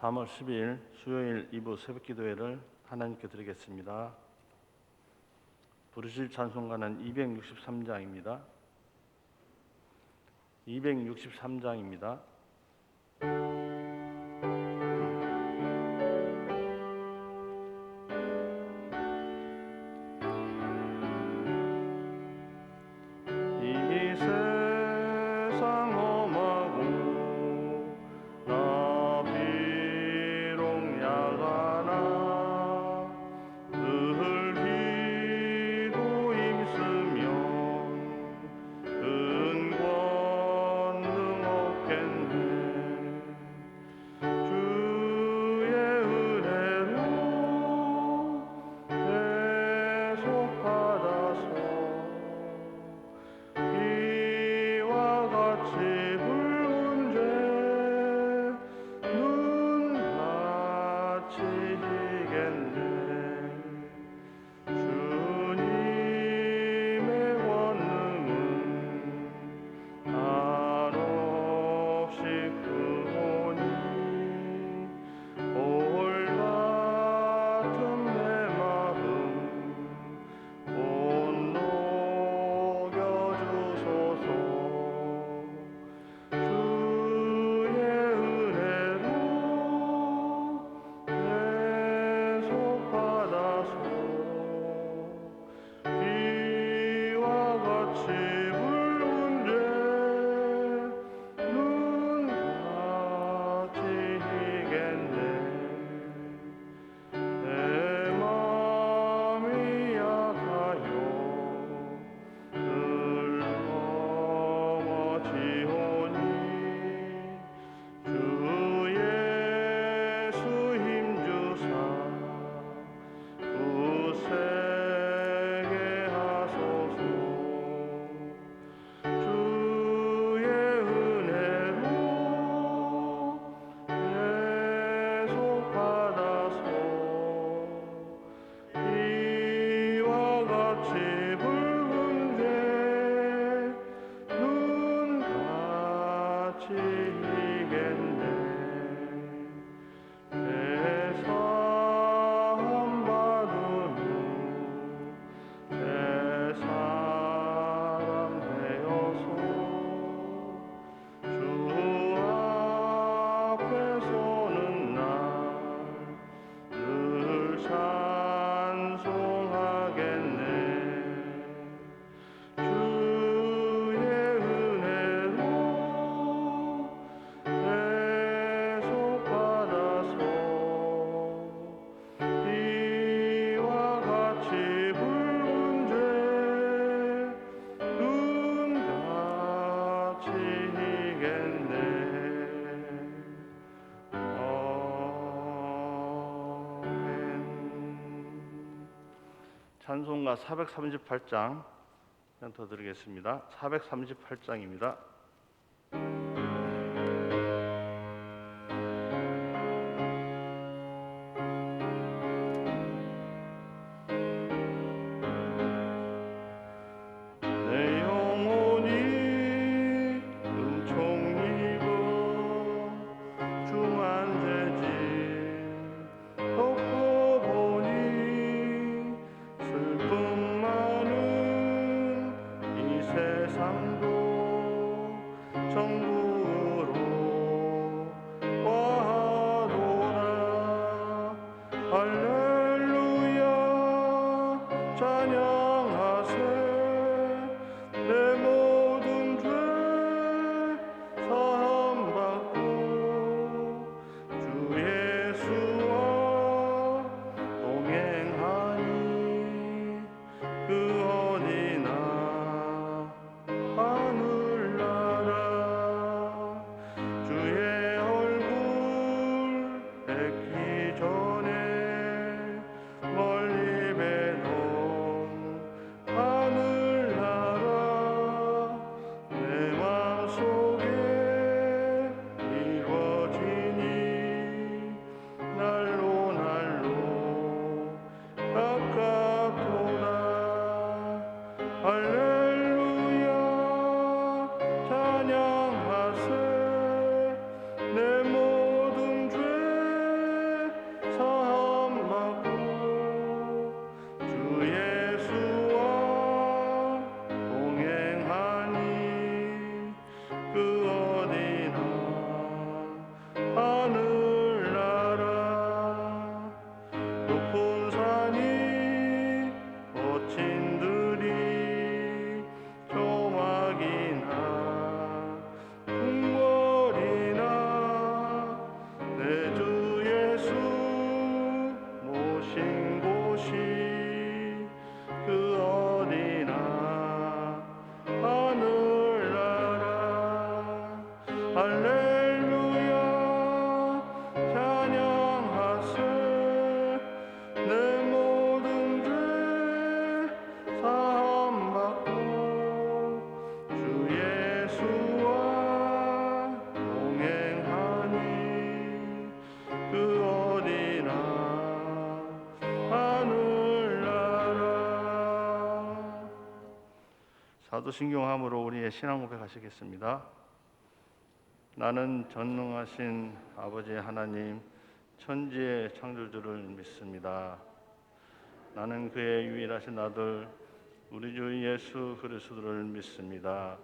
3월 10일 수요일 2부 새벽기도회를 하나님께 드리겠습니다. 부르실 찬송가는 263장입니다. 263장입니다. 찬송가 438장 더 드리겠습니다. 438장입니다. 세상도 할렐루야 찬양하세. 내 모든 죄 사함받고 주 예수와 동행하니 그 어디나 하늘나라. 사도신경함으로 우리의 신앙 고백하시겠습니다. 나는 전능하신 아버지 하나님 천지의 창조주를 믿습니다. 나는 그의 유일하신 아들 우리 주 예수 그리스도를 믿습니다.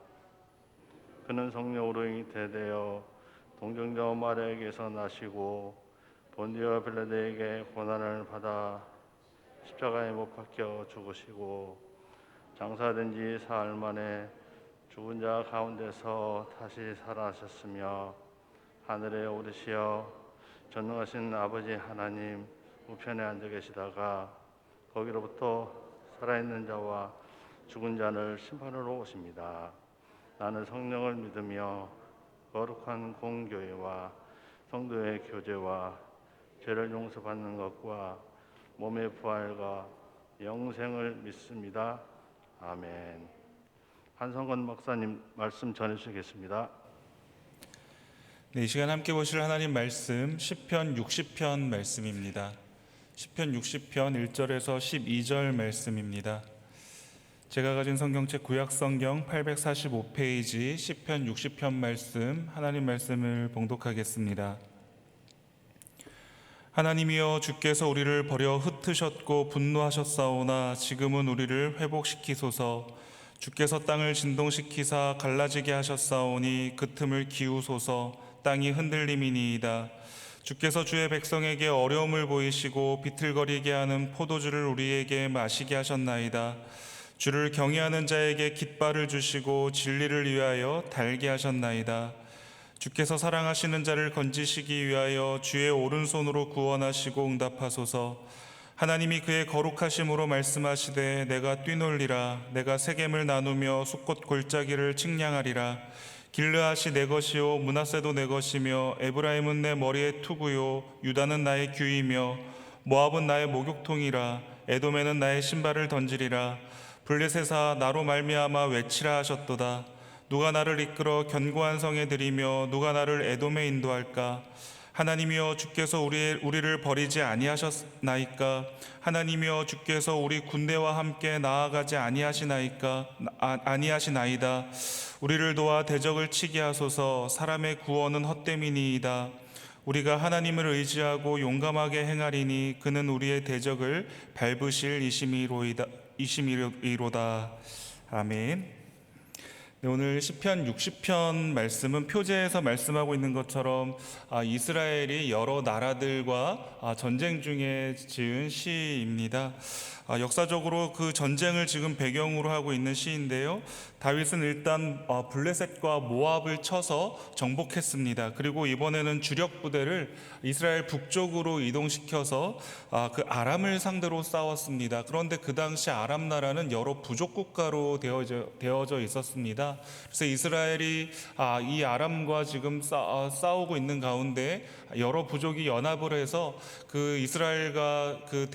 그는 성령으로 잉태되어 동정녀 마리아에게서 나시고 본디오 빌라도에게 고난을 받아 십자가에 못 박혀 죽으시고 장사된 지 사흘 만에 죽은 자 가운데서 다시 살아나셨으며 하늘에 오르시어 전능하신 아버지 하나님 우편에 앉아 계시다가 거기로부터 살아있는 자와 죽은 자를 심판하러 오십니다. 나는 성령을 믿으며 거룩한 공교회와 성도의 교제와 죄를 용서받는 것과 몸의 부활과 영생을 믿습니다. 아멘. 한성건 목사님 말씀 전해주시겠습니다. 네, 이 시간 함께 보실 하나님 말씀 시편 60편 말씀입니다. 시편 60편 1절에서 12절 말씀입니다. 제가 가진 성경책 구약성경 845페이지 시편 60편 말씀, 하나님 말씀을 봉독하겠습니다. 하나님이여, 주께서 우리를 버려 흩으셨고 분노하셨사오나 지금은 우리를 회복시키소서. 주께서 땅을 진동시키사 갈라지게 하셨사오니 그 틈을 기우소서. 땅이 흔들림이니이다. 주께서 주의 백성에게 어려움을 보이시고 비틀거리게 하는 포도주를 우리에게 마시게 하셨나이다. 주를 경외하는 자에게 깃발을 주시고 진리를 위하여 달게 하셨나이다. 주께서 사랑하시는 자를 건지시기 위하여 주의 오른손으로 구원하시고 응답하소서. 하나님이 그의 거룩하심으로 말씀하시되 내가 뛰놀리라. 내가 세겜을 나누며 숫꽃 골짜기를 측량하리라. 길르앗이 내 것이요 므낫세도 내 것이며 에브라임은 내 머리의 투구요 유다는 나의 규이며 모압은 나의 목욕통이라. 에돔에는 나의 신발을 던지리라. 블레셋아, 나로 말미암아 외치라 하셨도다. 누가 나를 이끌어 견고한 성에 들이며 누가 나를 에돔에 인도할까? 하나님이여, 주께서 우리를 버리지 아니하셨나이까? 하나님이여, 주께서 우리 군대와 함께 나아가지 아니하시나이다. 우리를 도와 대적을 치게 하소서. 사람의 구원은 헛됨이니이다. 우리가 하나님을 의지하고 용감하게 행하리니 그는 우리의 대적을 밟으실 이심이로다. 아멘. 네, 오늘 시편 60편 말씀은 표제에서 말씀하고 있는 것처럼 이스라엘이 여러 나라들과 전쟁 중에 지은 시입니다. 역사적으로 그 전쟁을 지금 배경으로 하고 있는 시인데요. 다윗은 일단 블레셋과 모압을 쳐서 정복했습니다. 그리고 이번에는 주력 부대를 이스라엘 북쪽으로 이동시켜서 그 아람을 상대로 싸웠습니다. 그런데 그 당시 아람 나라는 여러 부족 국가로 되어져 있었습니다. 그래서 이스라엘이 이 아람과 지금 싸우고 있는 가운데 여러 부족이 연합을 해서 그 이스라엘과 그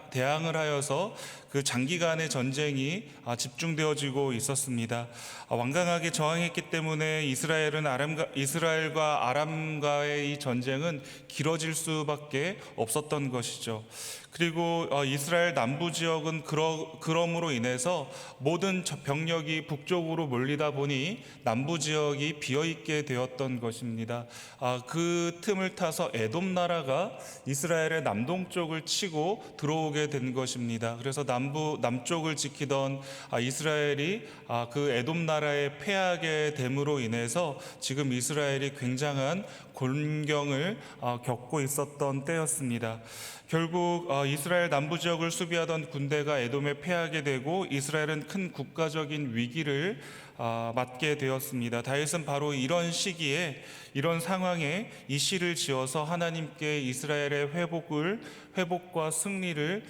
대항을 하여서 그 장기간의 전쟁이 집중되어지고 있었습니다. 완강하게 저항했기 때문에 이스라엘과 아람과의 이 전쟁은 길어질 수밖에 없었던 것이죠. 그리고 이스라엘 남부 지역은 그럼으로 인해서 모든 병력이 북쪽으로 몰리다 보니 남부 지역이 비어있게 되었던 것입니다. 그 틈을 타서 에돔 나라가 이스라엘의 남동쪽을 치고 들어오게 된 것입니다. 그래서 남쪽을 지키던 이스라엘이 그 에돔 나라에 패하게 됨으로 인해서 지금 이스라엘이 굉장한 곤경을 겪고 있었던 때였습니다. 결국 이스라엘 남부 지역을 수비하던 군대가 에돔에 패하게 되고 이스라엘은 큰 국가적인 위기를 맞게 되었습니다. 다윗은 바로 이런 시기에, 이런 상황에 이 시를 지어서 하나님께 이스라엘의 회복과 승리를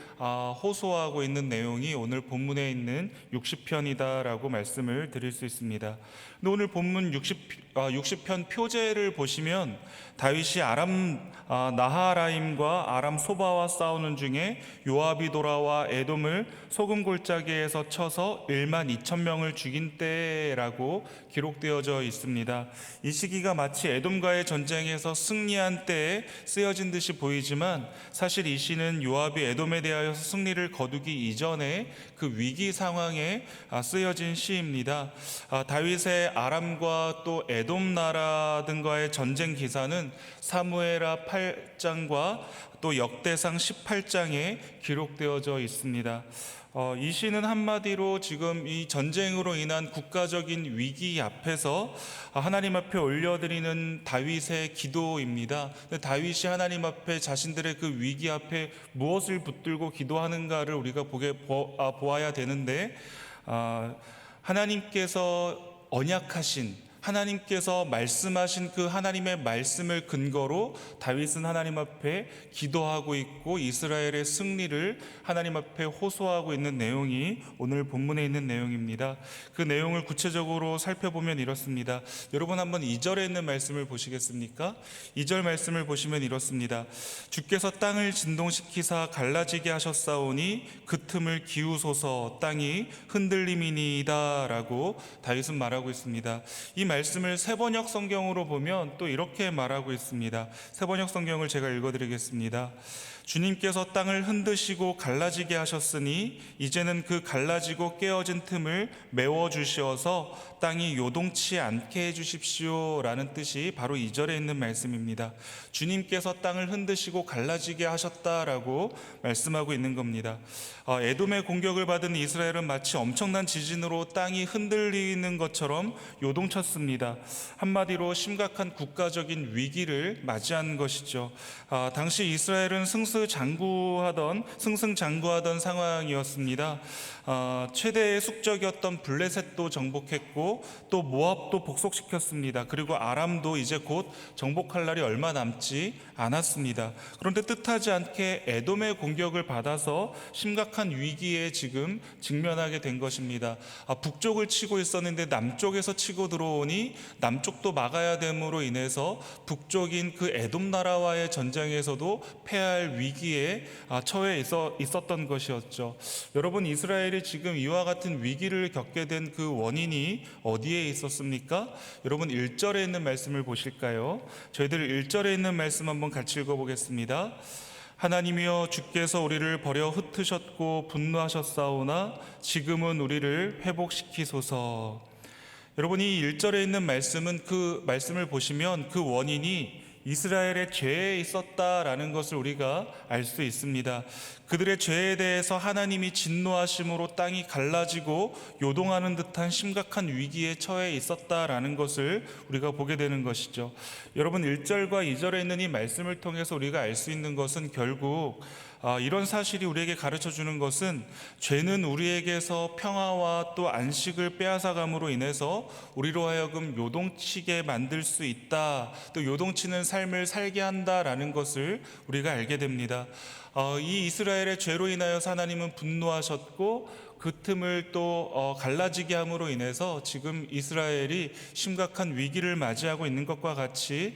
호소하고 있는 내용이 오늘 본문에 있는 60편이다라고 말씀을 드릴 수 있습니다. 근데 오늘 본문 60편 표제를 보시면 다윗이 아람 나하라임과 아람 소바와 싸우는 중에 요압이 돌아와 에돔을 소금 골짜기에서 쳐서 1만 2천 명을 죽인 때라고 기록되어져 있습니다. 이 시기가 마치 에돔과의 전쟁에서 승리한 때에 쓰여진 듯이 보이지만 사실 이 시는 요압이 에돔에 대하여서 승리를 거두기 이전에 그 위기 상황에 쓰여진 시입니다. 다윗의 아람과 또 에돔 나라 등과의 전쟁 기사는 사무엘하 8장과 또 역대상 18장에 기록되어져 있습니다. 이 시는 한마디로 지금 이 전쟁으로 인한 국가적인 위기 앞에서 하나님 앞에 올려드리는 다윗의 기도입니다. 다윗이 하나님 앞에 자신들의 그 위기 앞에 무엇을 붙들고 기도하는가를 우리가 보아야 되는데, 하나님께서 언약하신, 하나님께서 말씀하신 그 하나님의 말씀을 근거로 다윗은 하나님 앞에 기도하고 있고 이스라엘의 승리를 하나님 앞에 호소하고 있는 내용이 오늘 본문에 있는 내용입니다. 그 내용을 구체적으로 살펴보면 이렇습니다. 여러분 한번 2절에 있는 말씀을 보시겠습니까? 2절 말씀을 보시면 이렇습니다. 주께서 땅을 진동시키사 갈라지게 하셨사오니 그 틈을 기우소서 땅이 흔들림이니이다 라고 다윗은 말하고 있습니다. 이 말씀을 세번역 성경으로 보면 또 이렇게 말하고 있습니다. 세번역 성경을 제가 읽어드리겠습니다. 주님께서 땅을 흔드시고 갈라지게 하셨으니 이제는 그 갈라지고 깨어진 틈을 메워주시어서 땅이 요동치 않게 해주십시오 라는 뜻이 바로 2절에 있는 말씀입니다. 주님께서 땅을 흔드시고 갈라지게 하셨다라고 말씀하고 있는 겁니다. 에돔의 공격을 받은 이스라엘은 마치 엄청난 지진으로 땅이 흔들리는 것처럼 요동쳤습니다. 한마디로 심각한 국가적인 위기를 맞이한 것이죠. 당시 이스라엘은 승승장구하던 상황이었습니다. 최대의 숙적이었던 블레셋도 정복했고 또 모압도 복속시켰습니다. 그리고 아람도 이제 곧 정복할 날이 얼마 남지 않았습니다. 그런데 뜻하지 않게 에돔의 공격을 받아서 심각한 위기에 지금 직면하게 된 것입니다. 북쪽을 치고 있었는데 남쪽에서 치고 들어오니 남쪽도 막아야 됨으로 인해서 북쪽인 그 에돔 나라와의 전쟁에서도 패할 위기에 처해 있었던 것이었죠. 여러분, 이스라엘이 지금 이와 같은 위기를 겪게 된 그 원인이 어디에 있었습니까? 여러분 1절에 있는 말씀을 보실까요? 저희들 1절에 있는 말씀 한번 같이 읽어보겠습니다. 하나님이여 주께서 우리를 버려 흩으셨고 분노하셨사오나 지금은 우리를 회복시키소서. 여러분, 이 1절에 있는 말씀은, 그 말씀을 보시면 그 원인이 이스라엘의 죄에 있었다라는 것을 우리가 알 수 있습니다. 그들의 죄에 대해서 하나님이 진노하심으로 땅이 갈라지고 요동하는 듯한 심각한 위기에 처해 있었다라는 것을 우리가 보게 되는 것이죠. 여러분, 1절과 2절에 있는 이 말씀을 통해서 우리가 알 수 있는 것은 결국 이런 사실이 우리에게 가르쳐 주는 것은 죄는 우리에게서 평화와 또 안식을 빼앗아감으로 인해서 우리로 하여금 요동치게 만들 수 있다, 또 요동치는 삶을 살게 한다라는 것을 우리가 알게 됩니다. 이 이스라엘의 죄로 인하여 하나님은 분노하셨고 그 틈을 또 갈라지게 함으로 인해서 지금 이스라엘이 심각한 위기를 맞이하고 있는 것과 같이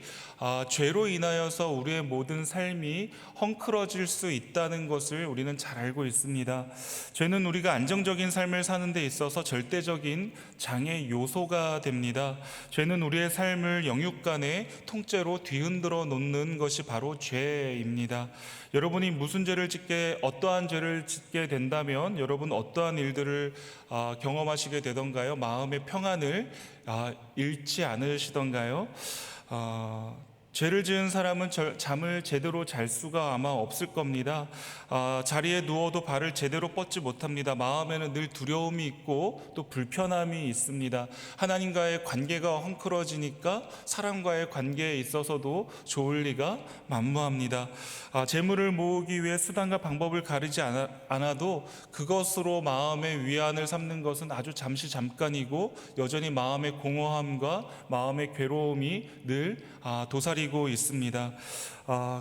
죄로 인하여서 우리의 모든 삶이 헝클어질 수 있다는 것을 우리는 잘 알고 있습니다. 죄는 우리가 안정적인 삶을 사는 데 있어서 절대적인 장애 요소가 됩니다. 죄는 우리의 삶을 영육간의 통째로 뒤흔들어 놓는 것이 바로 죄입니다. 여러분이 어떠한 죄를 짓게 된다면 여러분 어떠한 일들을 경험하시게 되던가요? 마음의 평안을 잃지 않으시던가요? 죄를 지은 사람은 잠을 제대로 잘 수가 아마 없을 겁니다. 자리에 누워도 발을 제대로 뻗지 못합니다. 마음에는 늘 두려움이 있고 또 불편함이 있습니다. 하나님과의 관계가 헝클어지니까 사람과의 관계에 있어서도 좋을 리가 만무합니다. 재물을 모으기 위해 수단과 방법을 가리지 않아도 그것으로 마음의 위안을 삼는 것은 아주 잠깐이고 여전히 마음의 공허함과 마음의 괴로움이 늘 도사리고 있습니다.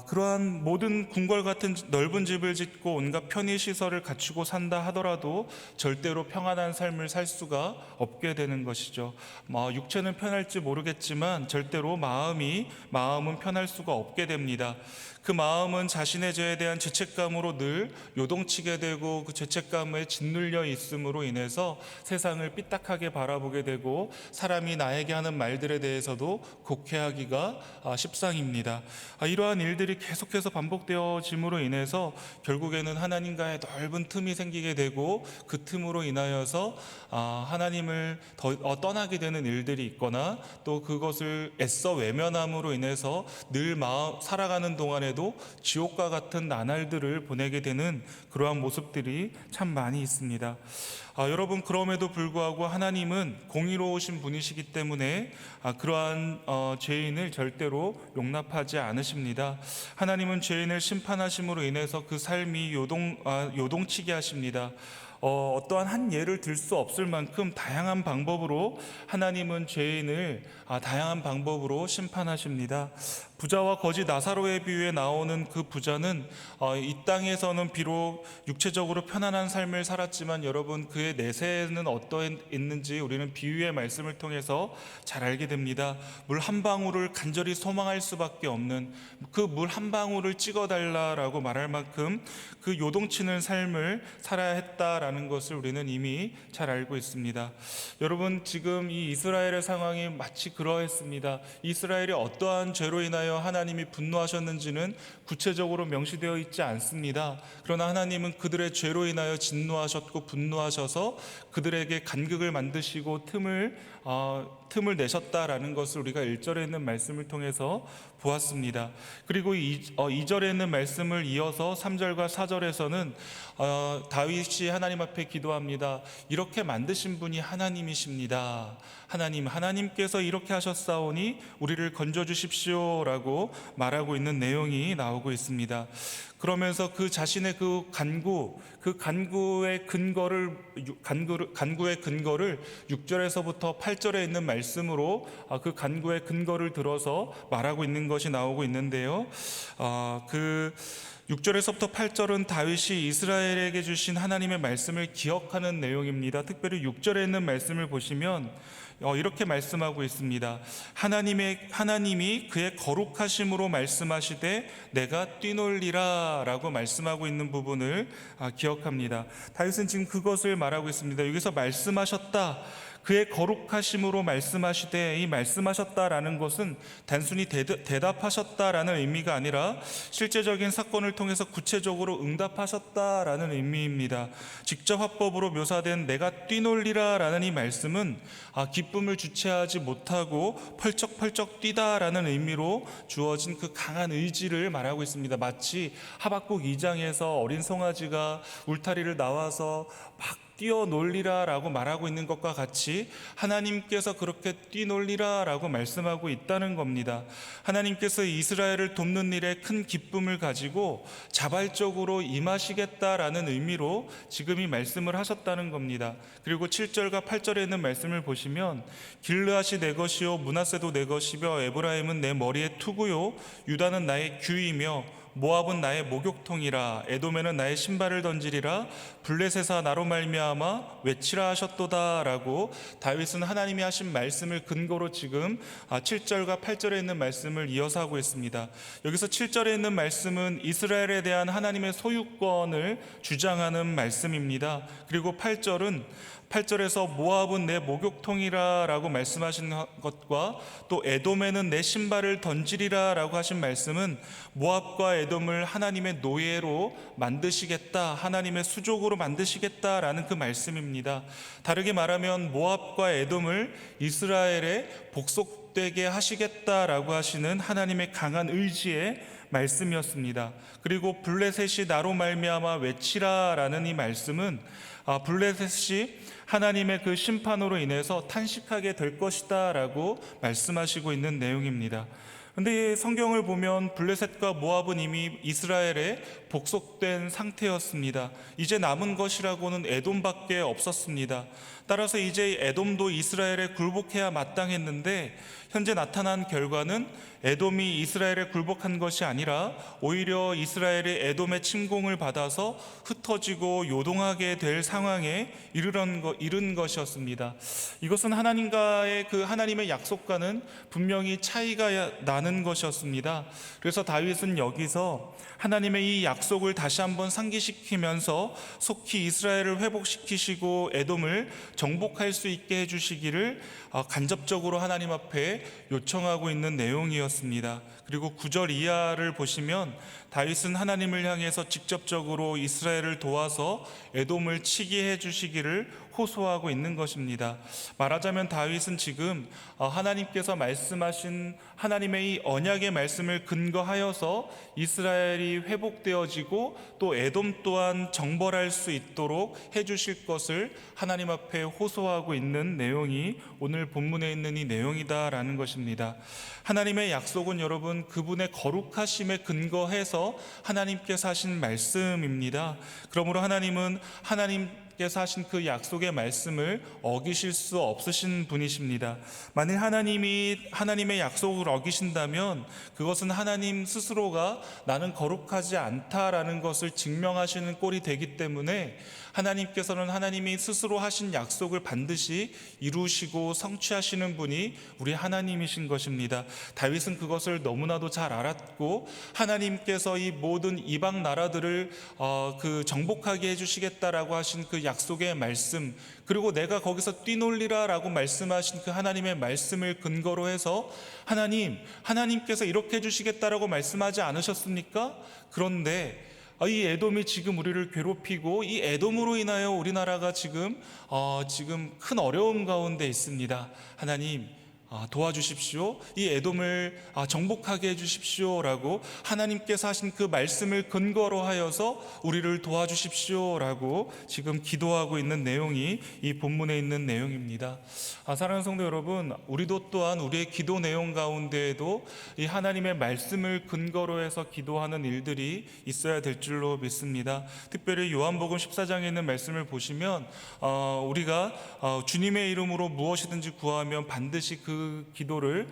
그러한 모든 궁궐 같은 넓은 집을 짓고 온갖 편의 시설을 갖추고 산다 하더라도 절대로 평안한 삶을 살 수가 없게 되는 것이죠. 육체는 편할지 모르겠지만 절대로 마음은 편할 수가 없게 됩니다. 그 마음은 자신의 죄에 대한 죄책감으로 늘 요동치게 되고 그 죄책감에 짓눌려 있음으로 인해서 세상을 삐딱하게 바라보게 되고 사람이 나에게 하는 말들에 대해서도 곡해하기가 십상입니다. 이러한 일들이 계속해서 반복되어짐으로 인해서 결국에는 하나님과의 넓은 틈이 생기게 되고 그 틈으로 인하여서 하나님을 떠나게 되는 일들이 있거나 또 그것을 애써 외면함으로 인해서 늘 살아가는 동안에도 지옥과 같은 나날들을 보내게 되는 그러한 모습들이 참 많이 있습니다. 여러분, 그럼에도 불구하고 하나님은 공의로우신 분이시기 때문에 그러한 죄인을 절대로 용납하지 않으십니다. 하나님은 죄인을 심판하심으로 인해서 그 삶이 요동치게 하십니다. 어떠한 한 예를 들 수 없을 만큼 다양한 방법으로 하나님은 죄인을 다양한 방법으로 심판하십니다. 부자와 거지 나사로의 비유에 나오는 그 부자는 이 땅에서는 비록 육체적으로 편안한 삶을 살았지만 여러분, 그의 내세에는 어떠했는지 우리는 비유의 말씀을 통해서 잘 알게 됩니다. 물 한 방울을 간절히 소망할 수밖에 없는, 그 물 한 방울을 찍어달라라고 말할 만큼 그 요동치는 삶을 살아야 했다라는 것을 우리는 이미 잘 알고 있습니다. 여러분, 지금 이 이스라엘의 상황이 마치 그러했습니다. 이스라엘이 어떠한 죄로 인하여 하나님이 분노하셨는지는 구체적으로 명시되어 있지 않습니다. 그러나 하나님은 그들의 죄로 인하여 진노하셨고 분노하셔서 그들에게 간극을 만드시고 틈을 내셨다라는 것을 우리가 1절에 있는 말씀을 통해서 보았습니다. 그리고 2절에 있는 말씀을 이어서 3절과 4절에서는 다윗이 하나님 앞에 기도합니다. 이렇게 만드신 분이 하나님이십니다. 하나님께서 이렇게 하셨사오니 우리를 건져주십시오 라고 말하고 있는 내용이 나오고 있습니다. 그러면서 그 자신의 간구의 근거를 6절에서부터 8절에 있는 말씀으로 그 간구의 근거를 들어서 말하고 있는 것이 나오고 있는데요. 6절에서부터 8절은 다윗이 이스라엘에게 주신 하나님의 말씀을 기억하는 내용입니다. 특별히 6절에 있는 말씀을 보시면 이렇게 말씀하고 있습니다. 하나님이 그의 거룩하심으로 말씀하시되 내가 뛰놀리라 라고 말씀하고 있는 부분을 기억합니다. 다윗은 지금 그것을 말하고 있습니다. 여기서 말씀하셨다, 그의 거룩하심으로 말씀하시되, 이 말씀하셨다라는 것은 단순히 대답하셨다라는 의미가 아니라 실제적인 사건을 통해서 구체적으로 응답하셨다라는 의미입니다. 직접 화법으로 묘사된 내가 뛰놀리라라는 이 말씀은 기쁨을 주체하지 못하고 펄쩍펄쩍 뛰다라는 의미로 주어진 그 강한 의지를 말하고 있습니다. 마치 하박국 2장에서 어린 송아지가 울타리를 나와서 막 뛰어놀리라 라고 말하고 있는 것과 같이 하나님께서 그렇게 뛰놀리라 라고 말씀하고 있다는 겁니다. 하나님께서 이스라엘을 돕는 일에 큰 기쁨을 가지고 자발적으로 임하시겠다라는 의미로 지금 이 말씀을 하셨다는 겁니다. 그리고 7절과 8절에 있는 말씀을 보시면 길르앗이 내 것이요 므낫세도 내 것이며 에브라임은 내 머리의 투구요 유다는 나의 규이며 모압은 나의 목욕통이라 에돔에는 나의 신발을 던지리라 블레셋아 나로 말미암아 외치라 하셨도다 라고 다윗은 하나님이 하신 말씀을 근거로 지금 7절과 8절에 있는 말씀을 이어서 하고 있습니다. 여기서 7절에 있는 말씀은 이스라엘에 대한 하나님의 소유권을 주장하는 말씀입니다. 그리고 8절에서 모압은 내 목욕통이라 라고 말씀하신 것과 또 에돔에는 내 신발을 던지리라 라고 하신 말씀은 모압과 에돔을 하나님의 노예로 만드시겠다, 하나님의 수족으로 만드시겠다라는 그 말씀입니다. 다르게 말하면 모압과 에돔을 이스라엘의 복속되게 하시겠다라고 하시는 하나님의 강한 의지의 말씀이었습니다. 그리고 블레셋이 나로 말미암아 외치라라는 이 말씀은 블레셋이 하나님의 그 심판으로 인해서 탄식하게 될 것이다 라고 말씀하시고 있는 내용입니다. 근데 이 성경을 보면 블레셋과 모압은 이미 이스라엘에 복속된 상태였습니다. 이제 남은 것이라고는 에돔밖에 없었습니다. 따라서 이제 에돔도 이스라엘에 굴복해야 마땅했는데 현재 나타난 결과는 에돔이 이스라엘에 굴복한 것이 아니라 오히려 이스라엘이 에돔의 침공을 받아서 흩어지고 요동하게 될 상황에 이른 것이었습니다. 이것은 하나님과의 그 하나님의 약속과는 분명히 차이가 나는 것이었습니다. 그래서 다윗은 여기서 하나님의 이 약속을 다시 한번 상기시키면서 속히 이스라엘을 회복시키시고 에돔을 정복할 수 있게 해주시기를 간접적으로 하나님 앞에 요청하고 있는 내용이었습니다. 그리고 9절 이하를 보시면 다윗은 하나님을 향해서 직접적으로 이스라엘을 도와서 에돔을 치게 해주시기를 호소하고 있는 것입니다. 말하자면 다윗은 지금 하나님께서 말씀하신 하나님의 이 언약의 말씀을 근거하여서 이스라엘이 회복되어지고 또 에돔 또한 정벌할 수 있도록 해주실 것을 하나님 앞에 호소하고 있는 내용이 오늘 본문에 있는 이 내용이다라는 것입니다. 하나님의 약속은 여러분 그분의 거룩하심에 근거해서 하나님께서 하신 말씀입니다. 그러므로 하나님은 하나님께서 하신 그 약속의 말씀을 어기실 수 없으신 분이십니다. 만일 하나님이 하나님의 약속을 어기신다면 그것은 하나님 스스로가 나는 거룩하지 않다라는 것을 증명하시는 꼴이 되기 때문에 하나님께서는 하나님이 스스로 하신 약속을 반드시 이루시고 성취하시는 분이 우리 하나님이신 것입니다. 다윗은 그것을 너무나도 잘 알았고 하나님께서 이 모든 이방 나라들을 정복하게 해주시겠다라고 하신 그 약속의 말씀, 그리고 내가 거기서 뛰놀리라 라고 말씀하신 그 하나님의 말씀을 근거로 해서 하나님께서 이렇게 해주시겠다라고 말씀하지 않으셨습니까? 그런데 이 에돔이 지금 우리를 괴롭히고 이 에돔으로 인하여 우리나라가 지금 큰 어려움 가운데 있습니다. 하나님 도와주십시오. 이 에돔을 정복하게 해주십시오 라고 하나님께서 하신 그 말씀을 근거로 하여서 우리를 도와주십시오 라고 지금 기도하고 있는 내용이 이 본문에 있는 내용입니다. 사랑하는 성도 여러분, 우리도 또한 우리의 기도 내용 가운데에도 이 하나님의 말씀을 근거로 해서 기도하는 일들이 있어야 될 줄로 믿습니다. 특별히 요한복음 14장에 있는 말씀을 보시면 우리가 주님의 이름으로 무엇이든지 구하면 반드시 그 기도를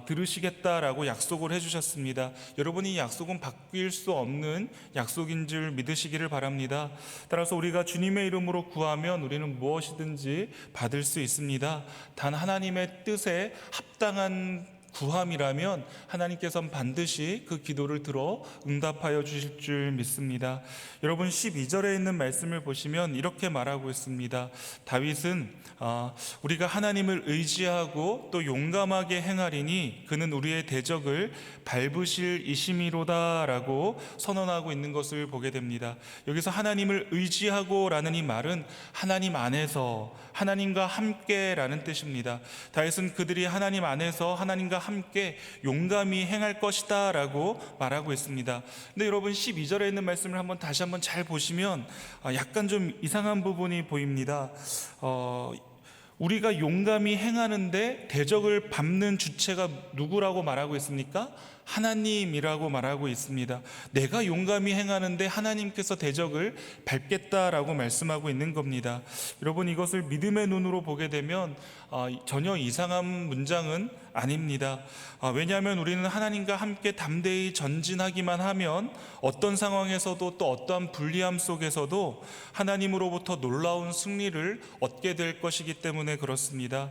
들으시겠다라고 약속을 해주셨습니다. 여러분이 이 약속은 바뀔 수 없는 약속인 줄 믿으시기를 바랍니다. 따라서 우리가 주님의 이름으로 구하면 우리는 무엇이든지 받을 수 있습니다. 단 하나님의 뜻에 합당한 구함이라면 하나님께서는 반드시 그 기도를 들어 응답하여 주실 줄 믿습니다. 여러분 12절에 있는 말씀을 보시면 이렇게 말하고 있습니다. 다윗은 우리가 하나님을 의지하고 또 용감하게 행하리니 그는 우리의 대적을 밟으실 이심이로다 라고 선언하고 있는 것을 보게 됩니다. 여기서 하나님을 의지하고 라는 이 말은 하나님 안에서 하나님과 함께 라는 뜻입니다. 다윗은 그들이 하나님 안에서 하나님과 함께 용감히 행할 것이다 라고 말하고 있습니다. 근데 여러분 12절에 있는 말씀을 다시 한번 잘 보시면 약간 좀 이상한 부분이 보입니다. 우리가 용감히 행하는데 대적을 밟는 주체가 누구라고 말하고 있습니까? 하나님이라고 말하고 있습니다. 내가 용감히 행하는데 하나님께서 대적을 밟겠다라고 말씀하고 있는 겁니다. 여러분 이것을 믿음의 눈으로 보게 되면 전혀 이상한 문장은 아닙니다. 왜냐하면 우리는 하나님과 함께 담대히 전진하기만 하면 어떤 상황에서도 또 어떠한 불리함 속에서도 하나님으로부터 놀라운 승리를 얻게 될 것이기 때문에 그렇습니다.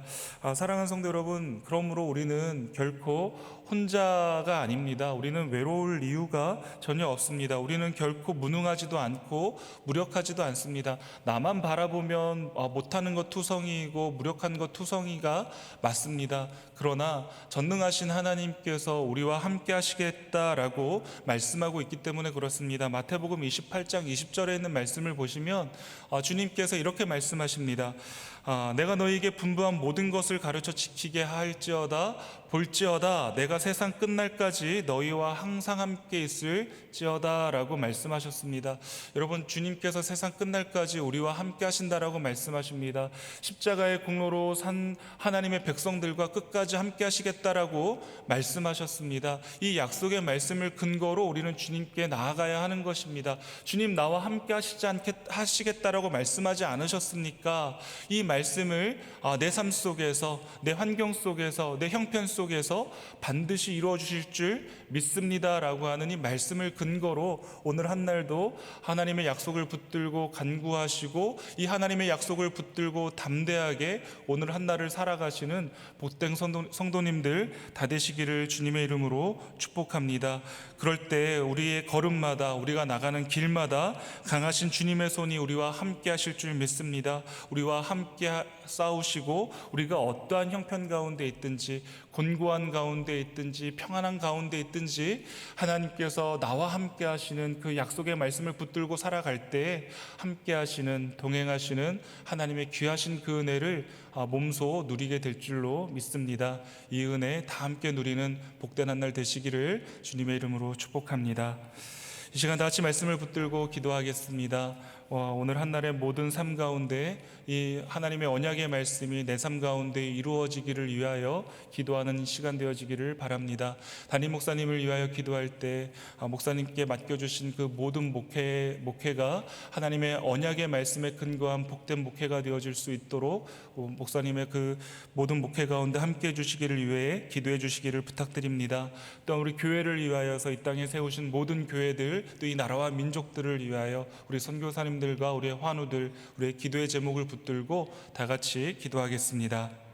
사랑하는 성도 여러분, 그러므로 우리는 결코 혼자가 아닙니다. 우리는 외로울 이유가 전혀 없습니다. 우리는 결코 무능하지도 않고 무력하지도 않습니다. 나만 바라보면 못하는 것 투성이고 무력한 것 투성이가 맞습니다. 그러나 전능하신 하나님께서 우리와 함께 하시겠다라고 말씀하고 있기 때문에 그렇습니다. 마태복음 28장 20절에 있는 말씀을 보시면 주님께서 이렇게 말씀하십니다. 내가 너희에게 분부한 모든 것을 가르쳐 지키게 할지어다. 볼지어다 내가 세상 끝날까지 너희와 항상 함께 있을지어다 라고 말씀하셨습니다. 여러분, 주님께서 세상 끝날까지 우리와 함께 하신다라고 말씀하십니다. 십자가의 공로로 산 하나님의 백성들과 끝까지 함께 하시겠다라고 말씀하셨습니다. 이 약속의 말씀을 근거로 우리는 주님께 나아가야 하는 것입니다. 주님, 나와 함께 하시겠다라고 말씀하지 않으셨습니까? 이 말씀을 내 삶 속에서, 내 환경 속에서, 내 형편 속에서 반드시 이루어 주실 줄 믿습니다라고 하는 이 말씀을 근거로 오늘 한 날도 하나님의 약속을 붙들고 간구하시고 이 하나님의 약속을 붙들고 담대하게 오늘 한 날을 살아가시는 복된 성도님들 다 되시기를 주님의 이름으로 축복합니다. 그럴 때 우리의 걸음마다, 우리가 나가는 길마다 강하신 주님의 손이 우리와 함께 하실 줄 믿습니다. 우리와 함께 싸우시고 우리가 어떠한 형편 가운데 있든지, 곤고한 가운데 있든지, 평안한 가운데 있든지 하나님께서 나와 함께 하시는 그 약속의 말씀을 붙들고 살아갈 때 함께 하시는, 동행하시는 하나님의 귀하신 그 은혜를 몸소 누리게 될 줄로 믿습니다. 이 은혜 다 함께 누리는 복된 한 날 되시기를 주님의 이름으로 축복합니다. 이 시간 다 같이 말씀을 붙들고 기도하겠습니다. 오늘 한 날의 모든 삶 가운데 이 하나님의 언약의 말씀이 내 삶 가운데 이루어지기를 위하여 기도하는 시간 되어지기를 바랍니다. 담임 목사님을 위하여 기도할 때 목사님께 맡겨주신 그 모든 목회가 하나님의 언약의 말씀에 근거한 복된 목회가 되어질 수 있도록 목사님의 그 모든 목회 가운데 함께해 주시기를 위해 기도해 주시기를 부탁드립니다. 또한 우리 교회를 위하여서 이 땅에 세우신 모든 교회들, 또 이 나라와 민족들을 위하여 우리 선교사님들과 우리의 환우들, 우리의 기도의 제목을 붙들고 다 같이 기도하겠습니다.